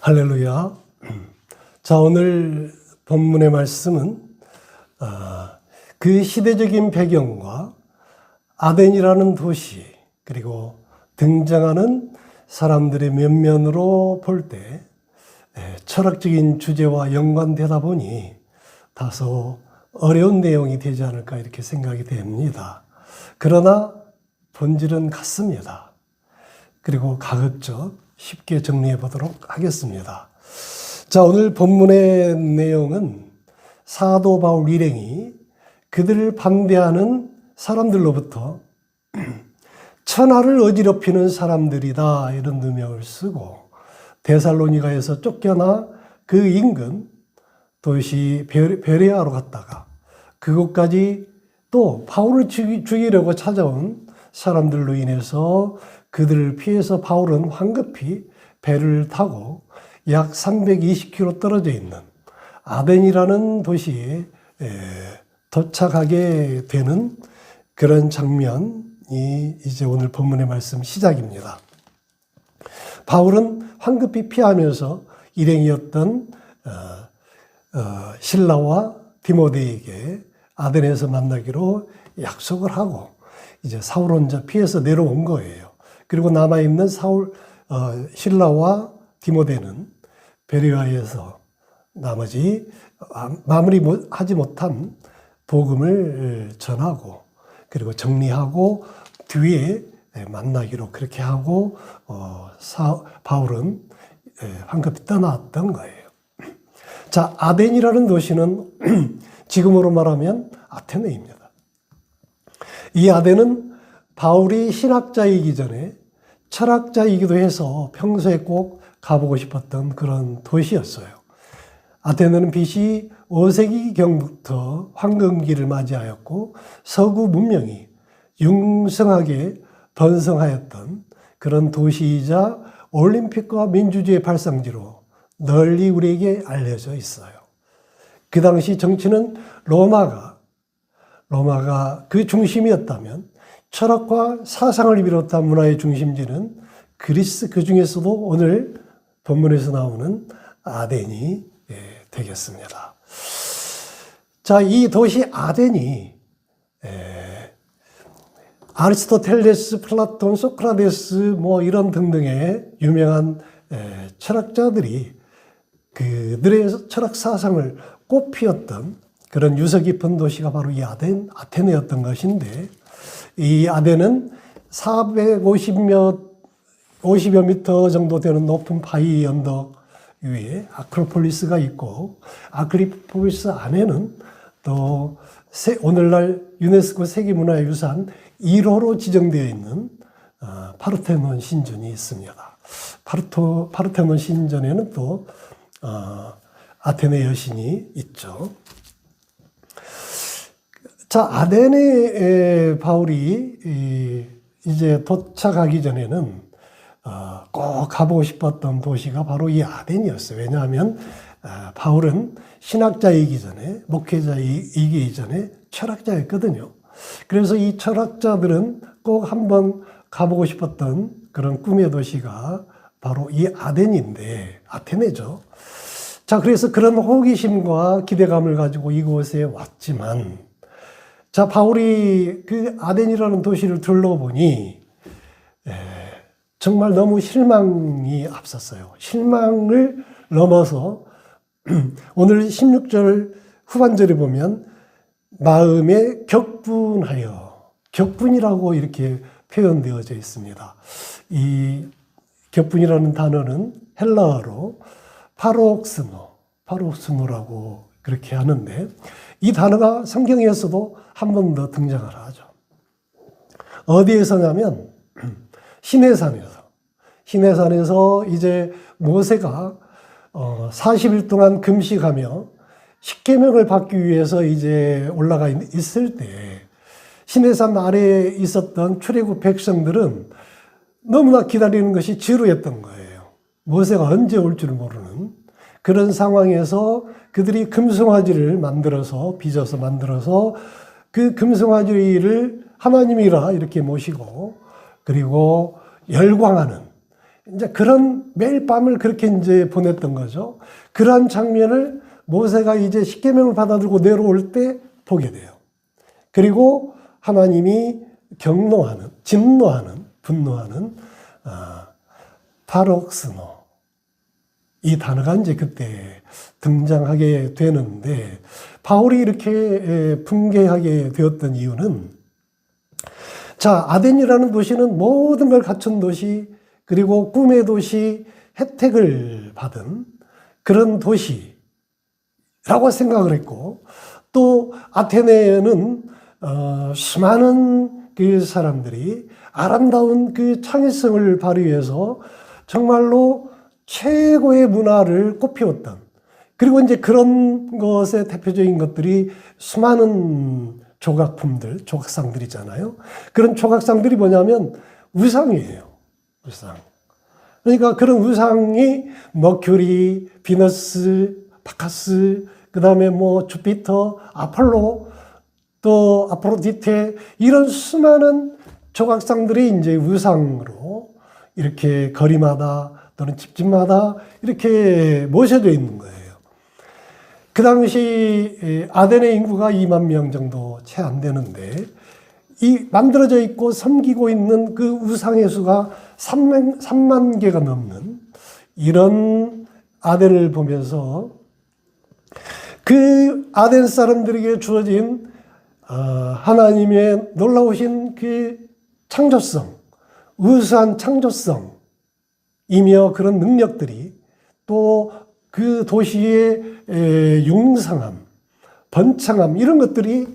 할렐루야. 자, 오늘 본문의 말씀은 그 시대적인 배경과 아덴이라는 도시, 그리고 등장하는 사람들의 면면으로 볼 때 철학적인 주제와 연관되다 보니 다소 어려운 내용이 되지 않을까 이렇게 생각이 됩니다. 그러나 본질은 같습니다. 그리고 가급적 쉽게 정리해 보도록 하겠습니다. 자, 오늘 본문의 내용은 사도 바울 일행이 그들을 반대하는 사람들로부터 천하를 어지럽히는 사람들이다 이런 누명을 쓰고 데살로니가에서 쫓겨나 그 인근 도시 베레아로 갔다가 그곳까지 또 바울을 죽이려고 찾아온 사람들로 인해서 그들을 피해서 바울은 황급히 배를 타고 약 320km 떨어져 있는 아덴이라는 도시에 도착하게 되는 그런 장면이 이제 오늘 본문의 말씀 시작입니다. 바울은 황급히 피하면서 일행이었던 실라와 디모데에게 아덴에서 만나기로 약속을 하고 이제 사울 혼자 피해서 내려온 거예요. 그리고 남아있는 실라와 디모데는 베레아에서 나머지 마무리하지 못한 복음을 전하고 그리고 정리하고 뒤에 만나기로 그렇게 하고 바울은 황급히 떠났던 거예요. 자, 아덴이라는 도시는 지금으로 말하면 아테네입니다. 이 아덴은 바울이 신학자이기 전에 철학자이기도 해서 평소에 꼭 가보고 싶었던 그런 도시였어요. 아테네는 BC 5세기경부터 황금기를 맞이하였고 서구 문명이 융성하게 번성하였던 그런 도시이자 올림픽과 민주주의의 발상지로 널리 우리에게 알려져 있어요. 그 당시 정치는 로마가 그 중심이었다면 철학과 사상을 비롯한 문화의 중심지는 그리스, 그 중에서도 오늘 본문에서 나오는 아덴이 되겠습니다. 자, 이 도시 아덴이 아리스토텔레스, 플라톤, 소크라테스 뭐 이런 등등의 유명한 철학자들이 그들의 철학 사상을 꽃피웠던 그런 유서 깊은 도시가 바로 이 아테네였던 것인데 이 아덴은 50여 미터 정도 되는 높은 바위 언덕 위에 아크로폴리스가 있고 아크로폴리스 안에는 또 오늘날 유네스코 세계문화유산 1호로 지정되어 있는 파르테논 신전이 있습니다. 파르테논 신전에는 또 아테네 여신이 있죠. 자, 아덴에 바울이 이제 도착하기 전에는 꼭 가보고 싶었던 도시가 바로 이 아덴이었어요. 왜냐하면 바울은 신학자이기 전에, 목회자이기 전에 철학자였거든요. 그래서 이 철학자들은 꼭 한번 가보고 싶었던 그런 꿈의 도시가 바로 이 아덴인데, 아테네죠. 자, 그래서 그런 호기심과 기대감을 가지고 이곳에 왔지만, 자, 바울이 그 아덴이라는 도시를 둘러보니 정말 너무 실망이 앞섰어요. 실망을 넘어서 오늘 16절 후반절에 보면 마음에 격분이라고 이렇게 표현되어져 있습니다. 이 격분이라는 단어는 헬라어로 파록스노라고 그렇게 하는데 이 단어가 성경에서도 한 번 더 등장을 하죠. 어디에서냐면 시내산에서 이제 모세가 40일 동안 금식하며 십계명을 받기 위해서 이제 올라가 있을 때 시내산 아래에 있었던 출애굽 백성들은 너무나 기다리는 것이 지루했던 거예요. 모세가 언제 올 줄 모르는 그런 상황에서 그들이 금송아지를 빚어서 만들어서 그 금송아지를 하나님이라 이렇게 모시고 그리고 열광하는 이제 그런 매일 밤을 그렇게 이제 보냈던 거죠. 그러한 장면을 모세가 이제 십계명을 받아들고 내려올 때 보게 돼요. 그리고 하나님이 경노하는, 진노하는, 분노하는 파록스노, 이 단어가 이제 그때 등장하게 되는데, 바울이 이렇게 분개하게 되었던 이유는, 자, 아덴이라는 도시는 모든 걸 갖춘 도시, 그리고 꿈의 도시, 혜택을 받은 그런 도시라고 생각을 했고, 또 아테네는 수많은 그 사람들이 아름다운 그 창의성을 발휘해서 정말로 최고의 문화를 꽃피웠던, 그리고 이제 그런 것의 대표적인 것들이 수많은 조각품들, 조각상들이잖아요. 그런 조각상들이 뭐냐면 우상이에요. 우상. 그러니까 그런 우상이 머큐리, 비너스, 바카스, 그 다음에 뭐 주피터, 아폴로, 또 아프로디테, 이런 수많은 조각상들이 이제 우상으로 이렇게 거리마다 또는 집집마다 이렇게 모셔져 있는 거예요. 그 당시 아덴의 인구가 2만 명 정도 채 안 되는데, 이 만들어져 있고 섬기고 있는 그 우상의 수가 3만 개가 넘는 이런 아덴을 보면서 그 아덴 사람들에게 주어진 하나님의 놀라우신 그 창조성, 우수한 창조성이며 그런 능력들이, 또 그 도시의 융성함, 번창함, 이런 것들이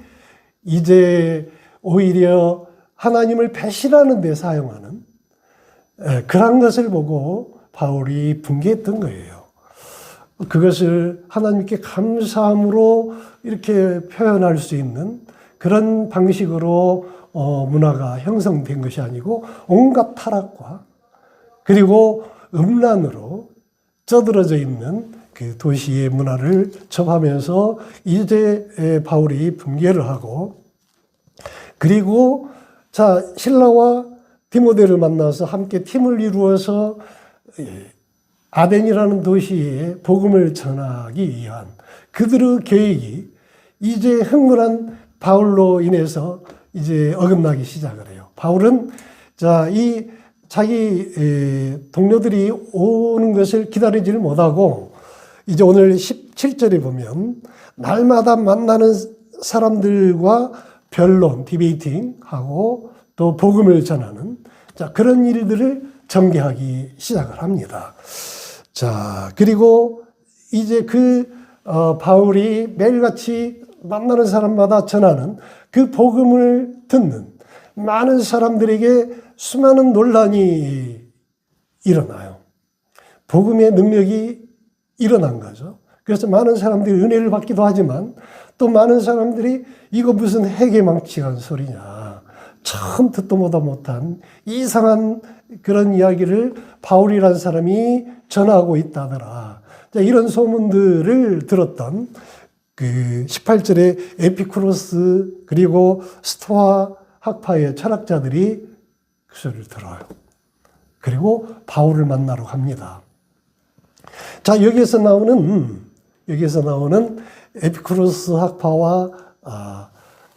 이제 오히려 하나님을 배신하는 데 사용하는 그런 것을 보고 바울이 분개했던 거예요. 그것을 하나님께 감사함으로 이렇게 표현할 수 있는 그런 방식으로 문화가 형성된 것이 아니고, 온갖 타락과 그리고 음란으로 쩌들어져 있는 그 도시의 문화를 접하면서 이제 바울이 분개를 하고, 그리고 자, 실라와 디모데를 만나서 함께 팀을 이루어서 아덴이라는 도시에 복음을 전하기 위한 그들의 계획이 이제 흥분한 바울로 인해서 이제 어긋나기 시작을 해요. 바울은 자, 이 자기 동료들이 오는 것을 기다리지를 못하고, 이제 오늘 17절에 보면 날마다 만나는 사람들과 변론, 디베이팅하고 또 복음을 전하는, 자, 그런 일들을 전개하기 시작을 합니다. 자, 그리고 이제 바울이 매일같이 만나는 사람마다 전하는 그 복음을 듣는 많은 사람들에게 수많은 논란이 일어나요. 복음의 능력이 일어난 거죠. 그래서 많은 사람들이 은혜를 받기도 하지만, 또 많은 사람들이 이거 무슨 해계망측한 소리냐, 처음 듣도 보다 못한 이상한 그런 이야기를 바울이라는 사람이 전하고 있다더라. 자, 이런 소문들을 들었던 그 18절에 에피쿠로스 그리고 스토아 학파의 철학자들이 그 소리를 들어요. 그리고 바울을 만나러 갑니다. 자, 여기에서 나오는 에피쿠로스 학파와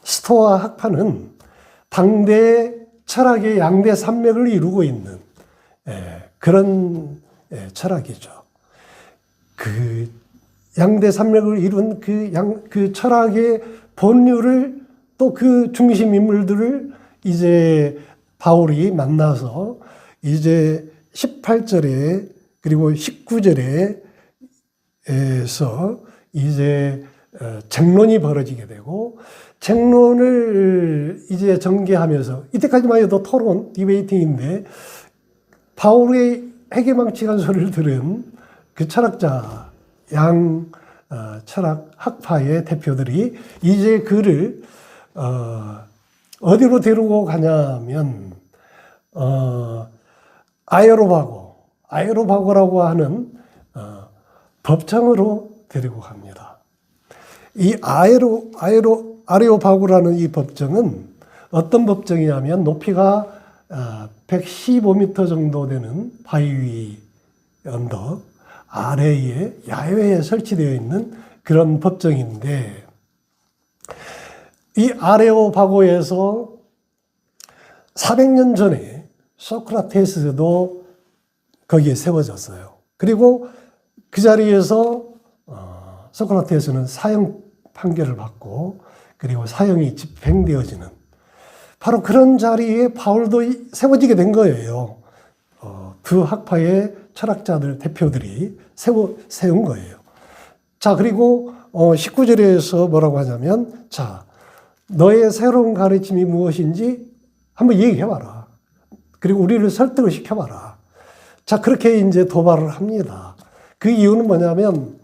스토아 학파는 당대 철학의 양대 산맥을 이루고 있는 그런 철학이죠. 그 양대 산맥을 이룬 그 철학의 본류를, 또 그 중심 인물들을 이제 바울이 만나서 이제 18절에 그리고 19절에서 이제 쟁론이 벌어지게 되고, 쟁론을 이제 전개하면서, 이때까지만 해도 토론, 디베이팅인데, 바울의 해계망측한 소리를 들은 그 철학자, 철학 학파의 대표들이 이제 그를 어디로 데리고 가냐면 아에로바고라고 하는 법정으로 데리고 갑니다. 이 아레오바고라는 이 법정은 어떤 법정이냐면 높이가 115m 정도 되는 바위 위 언덕 아래에 야외에 설치되어 있는 그런 법정인데, 이 아레오파고에서 400년 전에 소크라테스도 거기에 세워졌어요. 그리고 그 자리에서 소크라테스는 사형 판결을 받고, 그리고 사형이 집행되어지는 바로 그런 자리에 바울도 세워지게 된 거예요. 두 학파의 철학자들 대표들이 세운 거예요. 자, 그리고 19절에서 뭐라고 하냐면, 자, 너의 새로운 가르침이 무엇인지 한번 얘기해봐라. 그리고 우리를 설득을 시켜봐라. 자, 그렇게 이제 도발을 합니다. 그 이유는 뭐냐면,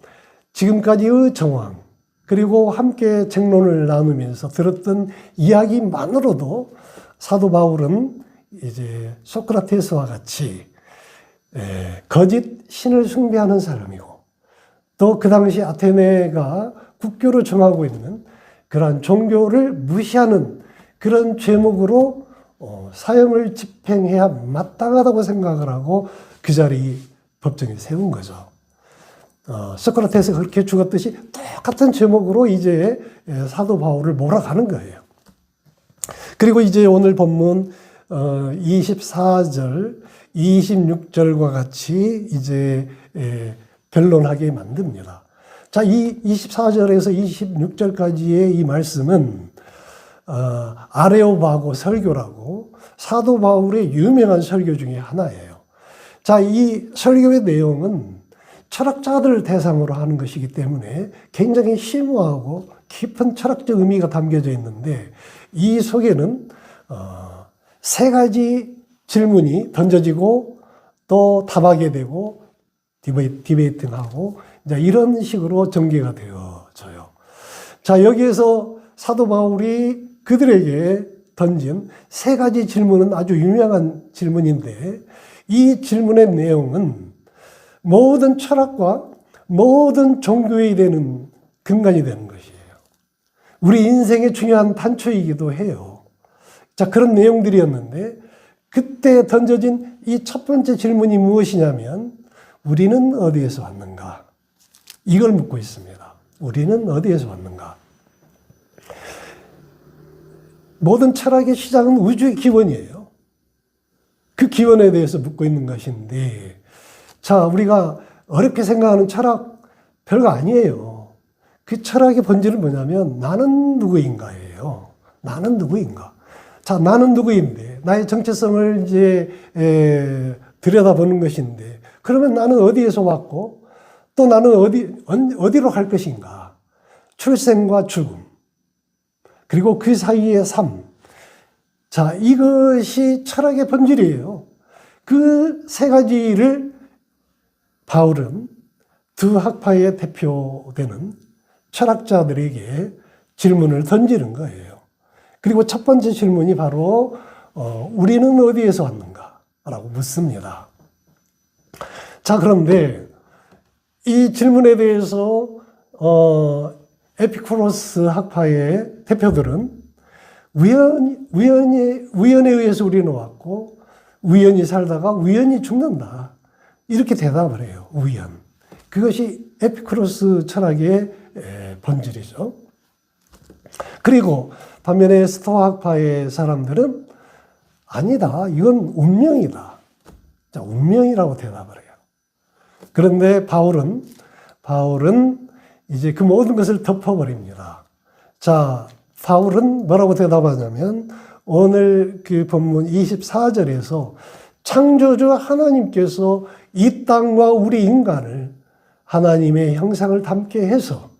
지금까지의 정황, 그리고 함께 책론을 나누면서 들었던 이야기만으로도 사도 바울은 이제 소크라테스와 같이 거짓 신을 숭배하는 사람이고, 또 그 당시 아테네가 국교로 정하고 있는 그러한 종교를 무시하는 그런 죄목으로 사형을 집행해야 마땅하다고 생각을 하고 그 자리 법정에 세운 거죠. 소크라테스가 그렇게 죽었듯이 똑같은 제목으로 이제 사도 바울을 몰아가는 거예요. 그리고 이제 오늘 본문 24절, 26절과 같이 이제 변론하게 만듭니다. 자, 이 24절에서 26절까지의 이 말씀은 아레오바고 설교라고 사도 바울의 유명한 설교 중에 하나예요. 자, 이 설교의 내용은 철학자들을 대상으로 하는 것이기 때문에 굉장히 심오하고 깊은 철학적 의미가 담겨져 있는데, 이 속에는 세 가지 질문이 던져지고 또 답하게 되고 디베이팅하고 이런 식으로 전개가 되어져요. 자, 여기에서 사도 바울이 그들에게 던진 세 가지 질문은 아주 유명한 질문인데, 이 질문의 내용은 모든 철학과 모든 종교에 되는 근간이 되는 것이에요. 우리 인생의 중요한 단초이기도 해요. 자, 그런 내용들이었는데, 그때 던져진 이 첫 번째 질문이 무엇이냐면, 우리는 어디에서 왔는가? 이걸 묻고 있습니다. 우리는 어디에서 왔는가? 모든 철학의 시작은 우주의 기원이에요. 그 기원에 대해서 묻고 있는 것인데, 자, 우리가 어렵게 생각하는 철학 별거 아니에요. 그 철학의 본질은 뭐냐면, 나는 누구인가예요. 나는 누구인가? 자, 나는 누구인데, 나의 정체성을 이제 들여다보는 것인데, 그러면 나는 어디에서 왔고, 또 나는 어디로 갈 것인가? 출생과 죽음, 그리고 그 사이의 삶. 자, 이것이 철학의 본질이에요. 그 세 가지를 바울은 두 학파의 대표되는 철학자들에게 질문을 던지는 거예요. 그리고 첫 번째 질문이 바로 우리는 어디에서 왔는가? 라고 묻습니다. 자, 그런데 이 질문에 대해서 에피쿠로스 학파의 대표들은 우연에 의해서 우리는 왔고, 우연히 살다가 우연히 죽는다, 이렇게 대답을 해요. 우연. 그것이 에피쿠로스 철학의 본질이죠. 그리고 반면에 스토아 학파의 사람들은 아니다, 이건 운명이다. 자, 운명이라고 대답을 해요. 그런데 바울은 이제 그 모든 것을 덮어버립니다. 자, 바울은 뭐라고 대답하냐면, 오늘 그 본문 24절에서 창조주 하나님께서 이 땅과 우리 인간을 하나님의 형상을 담게 해서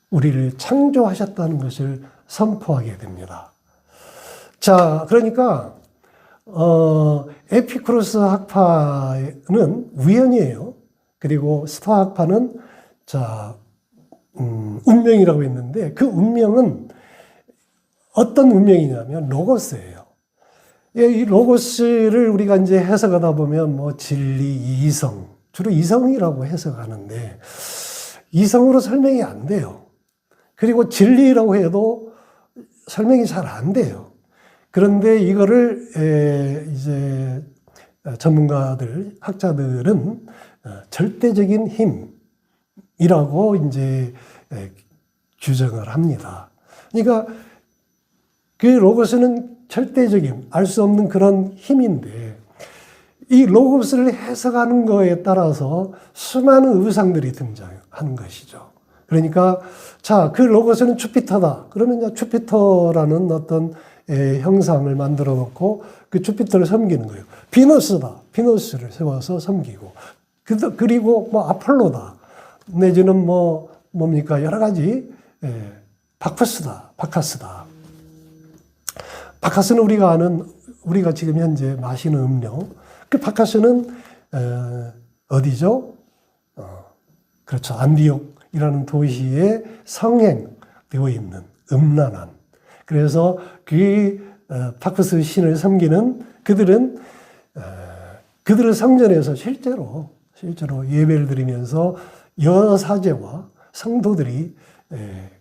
우리를 창조하셨다는 것을 선포하게 됩니다. 자, 그러니까 에피쿠로스 학파는 우연이에요. 그리고 스토아 학파는 운명이라고 했는데, 그 운명은 어떤 운명이냐면 로고스예요. 이 로고스를 우리가 이제 해석하다 보면 뭐 진리, 이성, 주로 이성이라고 해석하는데, 이성으로 설명이 안 돼요. 그리고 진리라고 해도 설명이 잘 안 돼요. 그런데 이거를 이제 전문가들, 학자들은 절대적인 힘이라고 이제 규정을 합니다. 그러니까 그 로고스는 절대적인, 알 수 없는 그런 힘인데, 이 로고스를 해석하는 거에 따라서 수많은 의상들이 등장하는 것이죠. 그러니까, 자, 그 로고스는 주피터다. 그러면 이제 주피터라는 어떤 형상을 만들어 놓고 그 주피터를 섬기는 거예요. 비너스다. 비너스를 세워서 섬기고. 그리고 뭐 아폴로다. 내지는 뭡니까? 여러 가지, 바쿠스다. 바카스다. 바카스는 우리가 아는, 우리가 지금 현재 마시는 음료. 그 바카스는, 어디죠? 그렇죠. 안디옥이라는 도시에 성행되어 있는 음란한. 그래서 그 바쿠스 신을 섬기는 그들은 성전에서 실제로 예배를 드리면서 여사제와 성도들이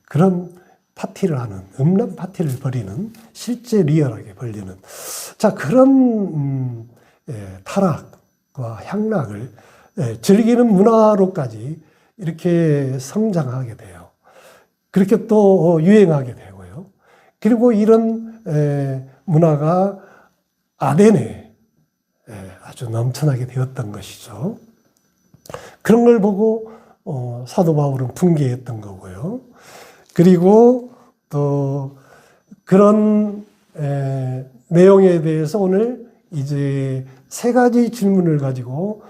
그런 파티를 하는, 음란 파티를 벌이는, 실제 리얼하게 벌리는, 자, 그런 타락과 향락을 즐기는 문화로까지 이렇게 성장하게 돼요. 그렇게 또 유행하게 되고요. 그리고 이런 문화가 아덴에 아주 넘쳐나게 되었던 것이죠. 그런 걸 보고 사도 바울은 분개했던 거고요. 그리고 또 그런 내용에 대해서 오늘 이제 세 가지 질문을 가지고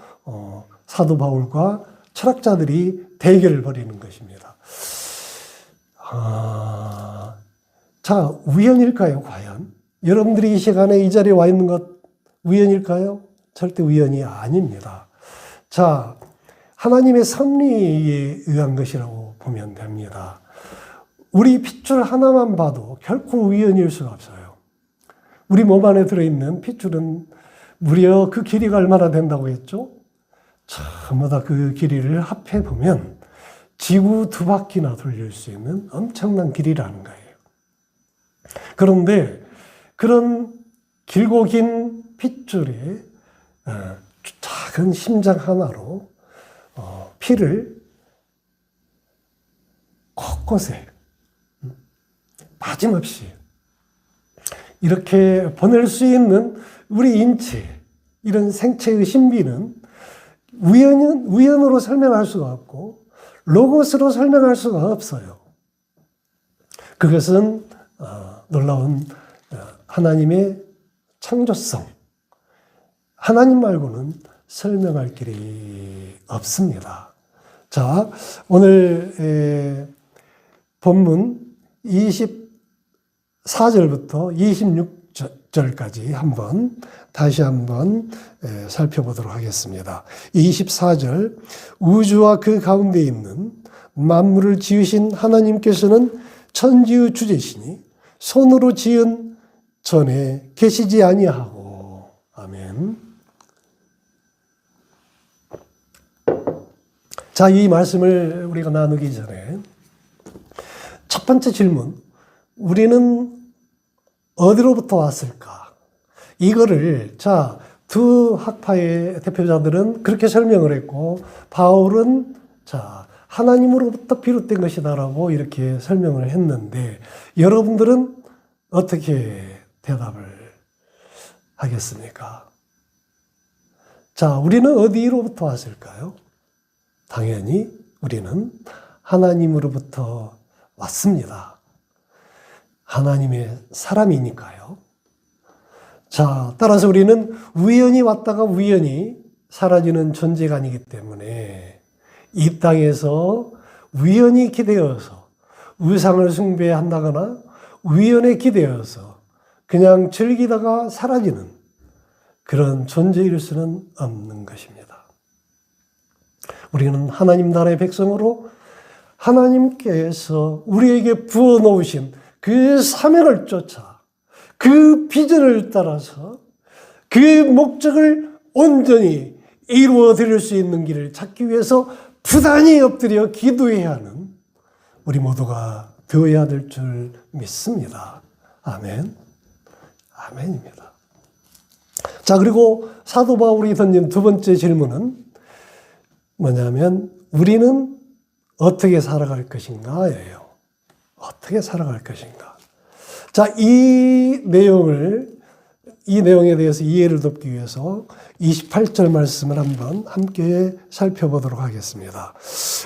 사도 바울과 철학자들이 대결을 벌이는 것입니다. 자, 우연일까요, 과연? 여러분들이 이 시간에 이 자리에 와 있는 것 우연일까요? 절대 우연이 아닙니다. 자, 하나님의 섭리에 의한 것이라고 보면 됩니다. 우리 핏줄 하나만 봐도 결코 우연일 수가 없어요. 우리 몸 안에 들어있는 핏줄은 무려 그 길이가 얼마나 된다고 했죠? 전부 다 그 길이를 합해보면 지구 2바퀴나 돌릴 수 있는 엄청난 길이라는 거예요. 그런데 그런 길고 긴 핏줄에 작은 심장 하나로 피를 곳곳에 빠짐없이 이렇게 보낼 수 있는 우리 인체, 이런 생체의 신비는 우연으로 설명할 수가 없고 로고스로 설명할 수가 없어요. 그것은 놀라운 하나님의 창조성, 하나님 말고는 설명할 길이 없습니다. 자, 오늘 본문 24절부터 26절까지 다시 한번 살펴보도록 하겠습니다. 24절, 우주와 그 가운데 있는 만물을 지으신 하나님께서는 천지의 주제시니 손으로 지은 전에 계시지 아니하고. 아멘. 자, 이 말씀을 우리가 나누기 전에 첫 번째 질문, 우리는 어디로부터 왔을까? 이거를, 자, 두 학파의 대표자들은 그렇게 설명을 했고, 바울은, 자, 하나님으로부터 비롯된 것이다라고 이렇게 설명을 했는데, 여러분들은 어떻게 대답을 하겠습니까? 자, 우리는 어디로부터 왔을까요? 당연히 우리는 하나님으로부터 왔습니다. 하나님의 사람이니까요. 자, 따라서 우리는 우연히 왔다가 우연히 사라지는 존재가 아니기 때문에 이 땅에서 우연히 기대어서 우상을 숭배한다거나 우연에 기대어서 그냥 즐기다가 사라지는 그런 존재일 수는 없는 것입니다. 우리는 하나님 나라의 백성으로 하나님께서 우리에게 부어놓으신 그 사명을 쫓아 그 비전을 따라서 그 목적을 온전히 이루어 드릴 수 있는 길을 찾기 위해서 부단히 엎드려 기도해야 하는 우리 모두가 되어야 될 줄 믿습니다. 아멘. 아멘입니다. 자, 그리고 사도 바울이 던진 두 번째 질문은 뭐냐면 우리는 어떻게 살아갈 것인가예요. 어떻게 살아갈 것인가. 자, 이 내용에 대해서 이해를 돕기 위해서 28절 말씀을 한번 함께 살펴보도록 하겠습니다.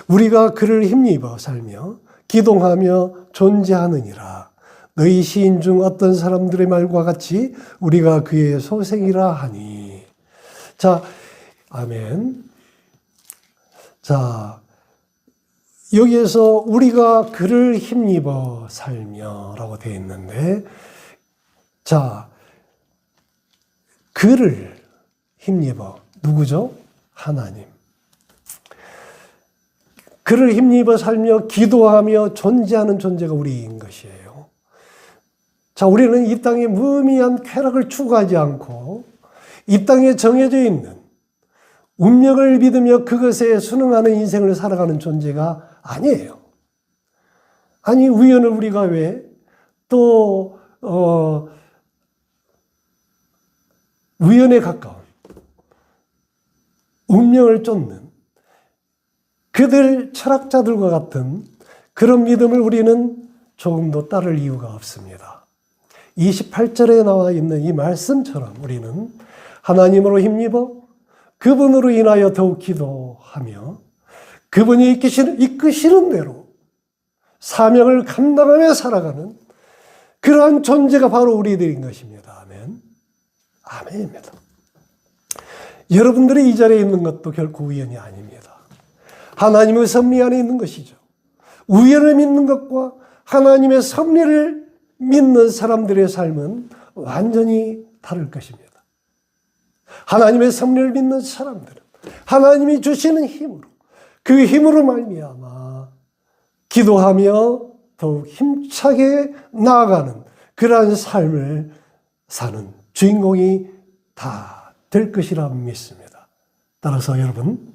우리가 그를 힘입어 살며 기동하며 존재하느니라. 너희 시인 중 어떤 사람들의 말과 같이 우리가 그의 소생이라 하니. 자, 아멘. 자, 여기에서 우리가 그를 힘입어 살며 라고 되어 있는데, 자, 그를 힘입어. 누구죠? 하나님. 그를 힘입어 살며 기도하며 존재하는 존재가 우리인 것이에요. 자, 우리는 이 땅에 무의미한 쾌락을 추구하지 않고 이 땅에 정해져 있는 운명을 믿으며 그것에 순응하는 인생을 살아가는 존재가 아니에요. 아니, 우연을 우리가 왜 또 우연에 가까운 운명을 쫓는 그들 철학자들과 같은 그런 믿음을 우리는 조금도 따를 이유가 없습니다. 28절에 나와 있는 이 말씀처럼 우리는 하나님으로 힘입어 그분으로 인하여 더욱 기도하며 그분이 이끄시는 대로 사명을 감당하며 살아가는 그러한 존재가 바로 우리들인 것입니다. 아멘. 아멘입니다. 여러분들이 이 자리에 있는 것도 결코 우연이 아닙니다. 하나님의 섭리 안에 있는 것이죠. 우연을 믿는 것과 하나님의 섭리를 믿는 사람들의 삶은 완전히 다를 것입니다. 하나님의 섭리를 믿는 사람들은 하나님이 주시는 힘으로 그 힘으로 말미암아 기도하며 더욱 힘차게 나아가는 그러한 삶을 사는 주인공이 다 될 것이라 믿습니다. 따라서 여러분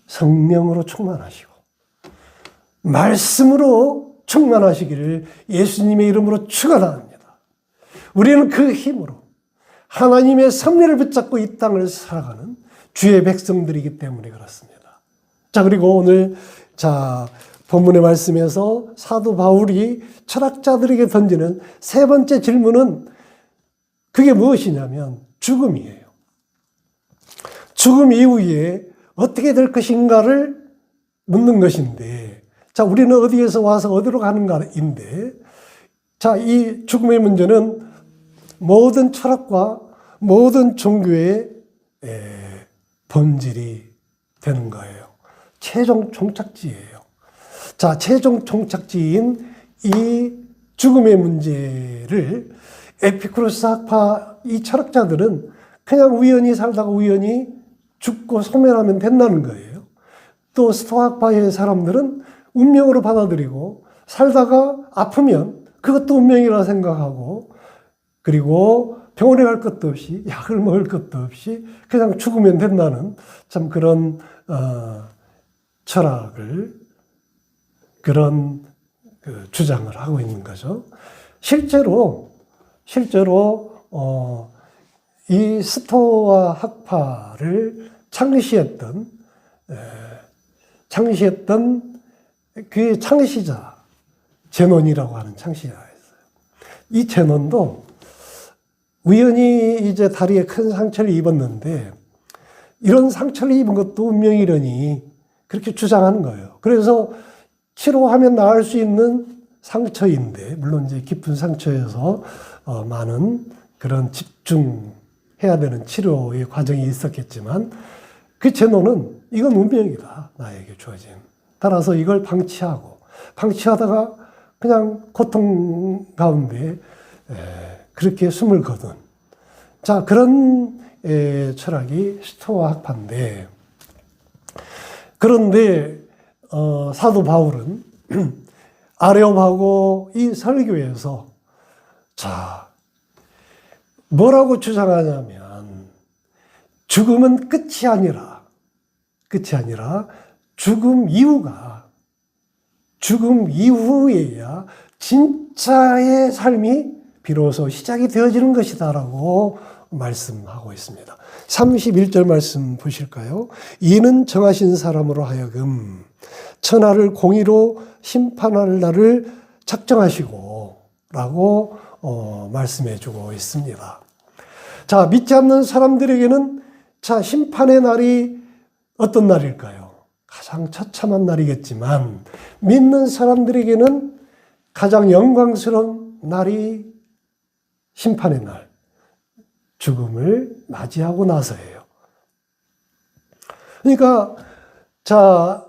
성령으로 충만하시고 말씀으로 충만하시기를 예수님의 이름으로 축원합니다. 우리는 그 힘으로 하나님의 섭리를 붙잡고 이 땅을 살아가는 주의 백성들이기 때문에 그렇습니다. 자, 그리고 오늘 본문의 말씀에서 사도 바울이 철학자들에게 던지는 세 번째 질문은 그게 무엇이냐면 죽음이에요. 죽음 이후에 어떻게 될 것인가를 묻는 것인데, 자, 우리는 어디에서 와서 어디로 가는가인데, 자, 이 죽음의 문제는 모든 철학과 모든 종교의 본질이 되는 거예요. 최종 종착지예요. 자, 최종 종착지인 이 죽음의 문제를 에피쿠로스 학파 이 철학자들은 그냥 우연히 살다가 우연히 죽고 소멸하면 된다는 거예요. 또 스토아파의 사람들은 운명으로 받아들이고 살다가 아프면 그것도 운명이라 생각하고 그리고 병원에 갈 것도 없이 약을 먹을 것도 없이 그냥 죽으면 된다는 참 그런 철학을 그런 주장을 하고 있는 거죠. 실제로 이 스토아 학파를 창시했던 그 창시자 제논이라고 하는 창시자가 있어요. 이 제논도 우연히 이제 다리에 큰 상처를 입었는데 이런 상처를 입은 것도 운명이려니 그렇게 주장하는 거예요. 그래서 치료하면 나을 수 있는 상처인데 물론 이제 깊은 상처에서 많은 그런 집중해야 되는 치료의 과정이 있었겠지만 그 제논은 이건 운명이다. 나에게 주어진. 따라서 이걸 방치하다가 그냥 고통 가운데 그렇게 숨을 거둔 자 그런 철학이 스토아 학파인데 그런데 사도 바울은 아레오파고 이 설교에서 자 뭐라고 주장하냐면 죽음은 끝이 아니라 죽음 이후에야 진짜의 삶이 비로소 시작이 되어지는 것이다라고 말씀하고 있습니다. 31절 말씀 보실까요? 이는 정하신 사람으로 하여금 천하를 공의로 심판할 날을 작정하시고 라고 말씀해 주고 있습니다. 자, 믿지 않는 사람들에게는 자, 심판의 날이 어떤 날일까요? 가장 처참한 날이겠지만 믿는 사람들에게는 가장 영광스러운 날이 심판의 날, 죽음을 맞이하고 나서예요. 그러니까 자,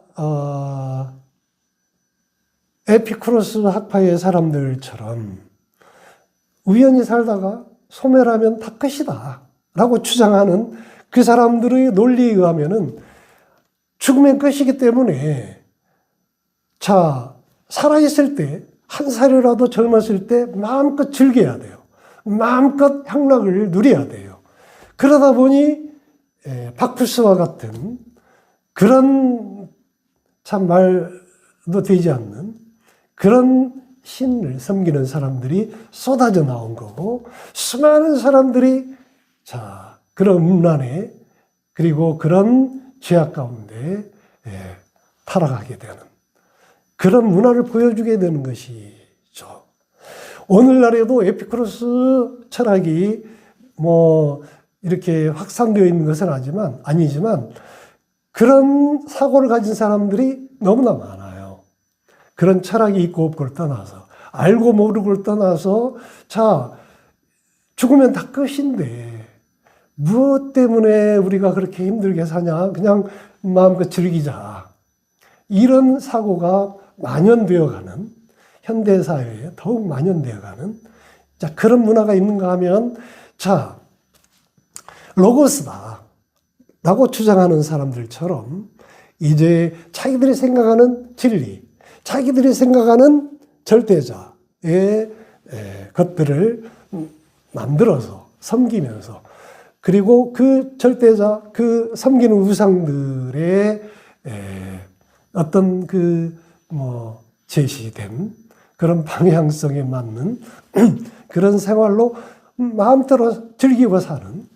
에피쿠로스 학파의 사람들처럼 우연히 살다가 소멸하면 다 끝이다 라고 주장하는 그 사람들의 논리에 의하면은 죽으면 끝이기 때문에 자, 살아있을 때 한 살이라도 젊었을 때 마음껏 즐겨야 돼요. 마음껏 향락을 누려야 돼요. 그러다 보니 바쿠스와 같은 그런 참 말도 되지 않는 그런 신을 섬기는 사람들이 쏟아져 나온 거고 수많은 사람들이 자 그런 음란에 그리고 그런 죄악 가운데 타락하게 되는 그런 문화를 보여주게 되는 것이죠. 오늘날에도 에피쿠로스 철학이 뭐 이렇게 확산되어 있는 것은 아니지만 그런 사고를 가진 사람들이 너무나 많아요. 그런 철학이 있고 없고를 떠나서 알고 모르고를 떠나서 자 죽으면 다 끝인데 무엇 때문에 우리가 그렇게 힘들게 사냐 그냥 마음껏 즐기자 이런 사고가 만연되어가는 현대사회에 더욱 만연되어가는 자 그런 문화가 있는가 하면 자 로고스다 라고 주장하는 사람들처럼 이제 자기들이 생각하는 진리 자기들이 생각하는 절대자의 것들을 만들어서 섬기면서 그리고 그 절대자 그 섬기는 우상들의 어떤 제시된 그런 방향성에 맞는 그런 생활로 마음대로 즐기고 사는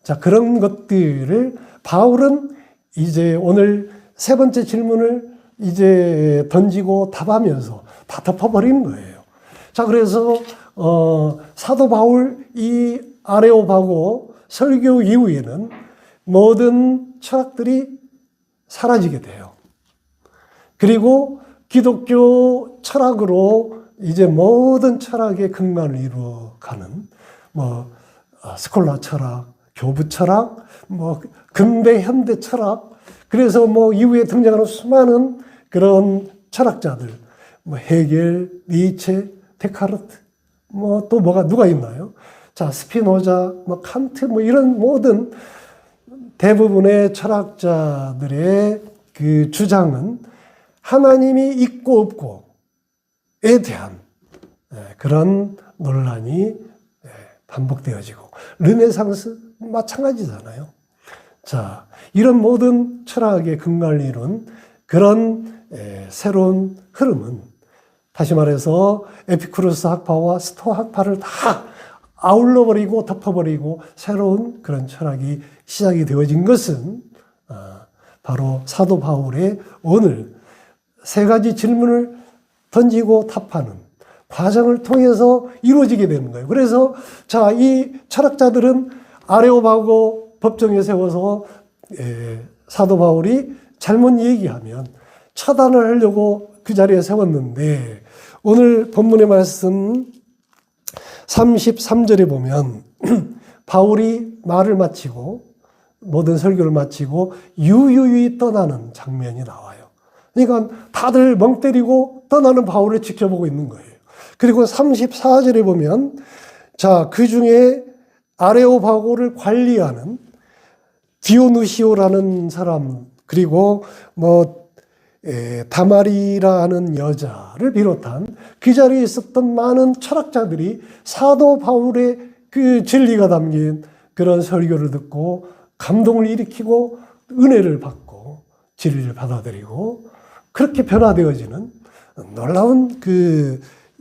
자 그런 것들을 바울은 이제 오늘 세 번째 질문을 이제 던지고 답하면서 다 덮어버리는 거예요. 자 그래서 사도 바울 이 아레오바고 설교 이후에는 모든 철학들이 사라지게 돼요. 그리고 기독교 철학으로 이제 모든 철학의 근간을 이루어가는 스콜라 철학, 교부 철학, 근대 현대 철학, 그래서 이후에 등장하는 수많은 그런 철학자들, 헤겔, 니체, 데카르트, 또 누가 있나요? 자, 스피노자, 칸트, 이런 모든 대부분의 철학자들의 그 주장은 하나님이 있고 없고에 대한 그런 논란이 반복되어지고 르네상스 마찬가지잖아요. 자, 이런 모든 철학의 근간을 이룬 그런 새로운 흐름은 다시 말해서 에피쿠로스 학파와 스토아 학파를 다 아울러버리고 덮어버리고 새로운 그런 철학이 시작이 되어진 것은 바로 사도 바울의 오늘 세 가지 질문을 던지고 답하는 과정을 통해서 이루어지게 되는 거예요. 그래서 자, 이 철학자들은 아레오바고 법정에 세워서 사도 바울이 잘못 얘기하면 처단을 하려고 그 자리에 세웠는데 오늘 본문의 말씀 33절에 보면 바울이 말을 마치고 모든 설교를 마치고 유유히 떠나는 장면이 나와요. 그러니까 다들 멍 때리고 떠나는 바울을 지켜보고 있는 거예요. 그리고 34절에 보면 자, 그 중에 아레오바고를 관리하는 디오누시오라는 사람 그리고 다마리라 하는 여자를 비롯한 그 자리에 있었던 많은 철학자들이 사도 바울의 그 진리가 담긴 그런 설교를 듣고 감동을 일으키고 은혜를 받고 진리를 받아들이고 그렇게 변화되어지는 놀라운 그